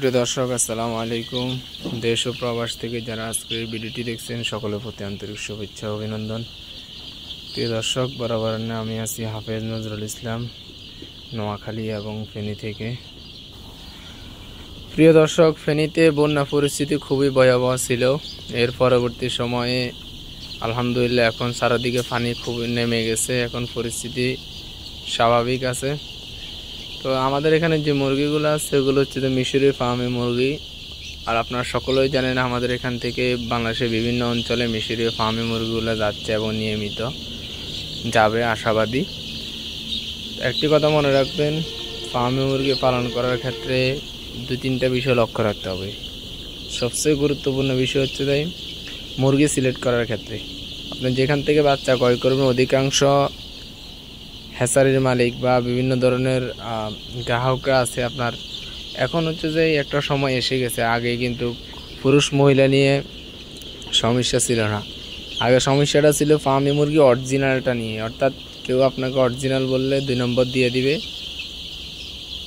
প্রিয় দর্শক, আসসালামু আলাইকুম। দেশ ও প্রবাস থেকে যারা আজকের ভিডিওটি দেখছেন সকলের প্রতি আন্তরিক শুভেচ্ছা ও অভিনন্দন। প্রিয় দর্শক, বরাবর আমি আছি হাফেজ নজরুল ইসলাম, নোয়াখালী এবং ফেনী থেকে। প্রিয় দর্শক, ফেনীতে বন্যা পরিস্থিতি খুবই ভয়াবহ ছিল। এর পরবর্তী সময়ে আলহামদুলিল্লাহ এখন চারিদিকে পানি খুবই নেমে গেছে, এখন পরিস্থিতি স্বাভাবিক আছে। তো আমাদের এখানে যে মুরগিগুলো আছে সেগুলো হচ্ছে মিশরি ফার্মে মুরগি। আর আপনারা সকলেই জানেন আমাদের এখান থেকে বাংলাদেশের বিভিন্ন অঞ্চলে মিশরি ফার্মে মুরগিগুলো যাচ্ছে এবং নিয়মিত যাবে, আশাবাদী। একটি কথা মনে রাখবেন, ফার্মে মুরগি পালন করার ক্ষেত্রে দুই-তিনটা বিষয় লক্ষ্য রাখতে হবে। সবচেয়ে গুরুত্বপূর্ণ বিষয় হচ্ছে তাই মুরগি সিলেক্ট করার ক্ষেত্রে আপনি যেখান থেকে বাচ্চা ক্রয় করবেন, অধিকাংশ হ্যাচারির মালিক বা বিভিন্ন ধরনের গ্রাহকরা আছে আপনার। এখন হচ্ছে যে একটা সময় এসে গেছে, আগে কিন্তু পুরুষ মহিলা নিয়ে সমস্যা ছিল না। আগে সমস্যাটা ছিল ফার্মি মুরগি অরিজিনালটা নিয়ে, অর্থাৎ কেউ আপনাকে অরিজিনাল বললে 2 নম্বর দিয়ে দিবে,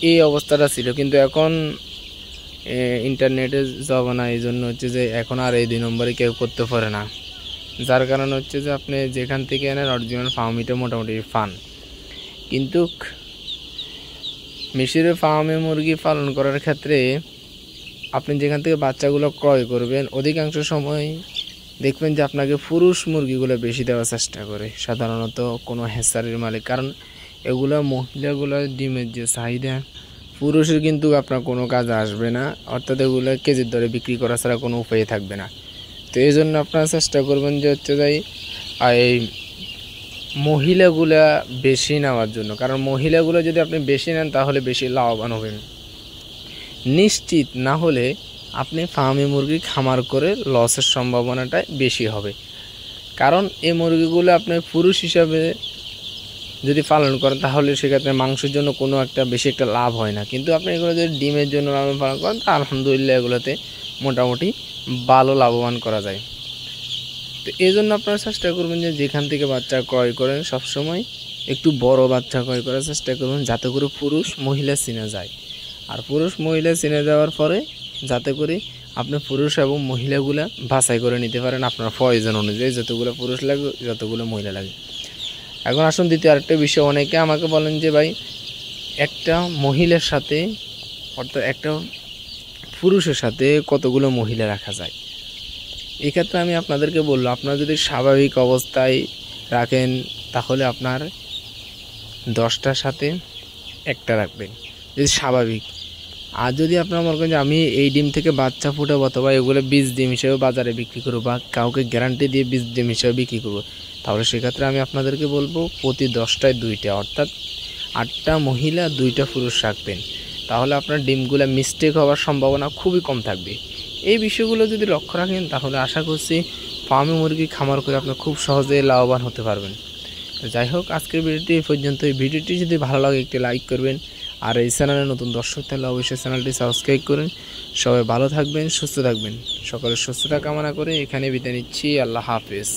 এই অবস্থাটা ছিল। কিন্তু এখন ইন্টারনেটের জমানা, এই জন্য হচ্ছে যে এখন আর এই 2 নম্বরে কেউ করতে পারে না। যার কারণ হচ্ছে যে আপনি যেখান থেকে এনেন অরিজিনাল ফার্মিটা মোটামুটি পান। কিন্তু মিশরি ফার্মে মুরগি পালন করার ক্ষেত্রে আপনি যেখান থেকে বাচ্চাগুলো ক্রয় করবেন, অধিকাংশ সময় দেখবেন যে আপনাকে পুরুষ মুরগিগুলো বেশি দেওয়ার চেষ্টা করে, সাধারণত কোনো হ্যাচারির মালিক। কারণ এগুলো মহিলাগুলো ডিমের যে চাহিদা, পুরুষের কিন্তু আপনার কোনো কাজ আসবে না, অর্থাৎ এগুলো কেজির দরে বিক্রি করা ছাড়া কোনো উপায় থাকবে না। তো এই জন্য আপনারা চেষ্টা করবেন যে হচ্ছে যাই এই মহিলাগুলা বেশি নেওয়ার জন্য। কারণ মহিলাগুলো যদি আপনি বেশি নেন তাহলে বেশি লাভবান হবেন। নিশ্চিত না হলে আপনি ফার্মি মুরগি খামার করে লসের সম্ভাবনাটা বেশি হবে। কারণ এই মুরগিগুলো আপনি পুরুষ হিসাবে যদি পালন করেন তাহলে সেক্ষেত্রে মাংসের জন্য কোনো একটা বেশি একটা লাভ হয় না। কিন্তু আপনি এগুলো যদি ডিমের জন্য পালন করেন তা আলহামদুলিল্লাহ এগুলোতে মোটামুটি ভালো লাভবান করা যায়। তো এই জন্য আপনারা চেষ্টা করবেন যে যেখান থেকে বাচ্চা ক্রয় করেন সবসময় একটু বড় বাচ্চা ক্রয় করার চেষ্টা করবেন, যাতে করে পুরুষ মহিলা চিনে যায়। আর পুরুষ মহিলা চিনে যাওয়ার পরে যাতে করে আপনি পুরুষ এবং মহিলাগুলা বাছাই করে নিতে পারেন আপনার প্রয়োজন অনুযায়ী, যতগুলো পুরুষ লাগে যতগুলো মহিলা লাগে। এখন আসুন দ্বিতীয় আরেকটা বিষয়, অনেকে আমাকে বলেন যে ভাই একটা মহিলার সাথে অর্থাৎ একটা পুরুষের সাথে কতগুলো মহিলা রাখা যায়। এক্ষেত্রে আমি আপনাদেরকে বললাম, আপনারা যদি স্বাভাবিক অবস্থায় রাখেন তাহলে আপনার 10টার সাথে একটা রাখবেন, যদি স্বাভাবিক। আর যদি আপনারা মনে করেন যে আমি এই ডিম থেকে বাচ্চা ফুটাবো অথবা এগুলো বীজ ডিম হিসেবে বাজারে বিক্রি করবো বা কাউকে গ্যারান্টি দিয়ে বীজ ডিম হিসেবে বিক্রি করবো, তাহলে সেক্ষেত্রে আমি আপনাদেরকে বলবো প্রতি 10টায় 2টা, অর্থাৎ 8টা মহিলা 2টা পুরুষ রাখবেন। তাহলে আপনার ডিমগুলো মিস্টেক হওয়ার সম্ভাবনা খুবই কম থাকবে। এই বিষয়গুলো যদি লক্ষ্য রাখেন তাহলে আশা করছি ফার্মে মুরগি খামার করে আপনি খুব সহজে লাভবান হতে পারবেন। তো যাই হোক, আজকের ভিডিওটি এই পর্যন্ত। এই ভিডিওটি যদি ভালো লাগে একটি লাইক করবেন, আর এই চ্যানেলে নতুন দর্শক তাহলে অবশ্যই চ্যানেলটি সাবস্ক্রাইব করুন। সবাই ভালো থাকবেন, সুস্থ থাকবেন। সকলের সুস্থতা কামনা করে এখানে বিদায় নিচ্ছি। আল্লাহ হাফেজ।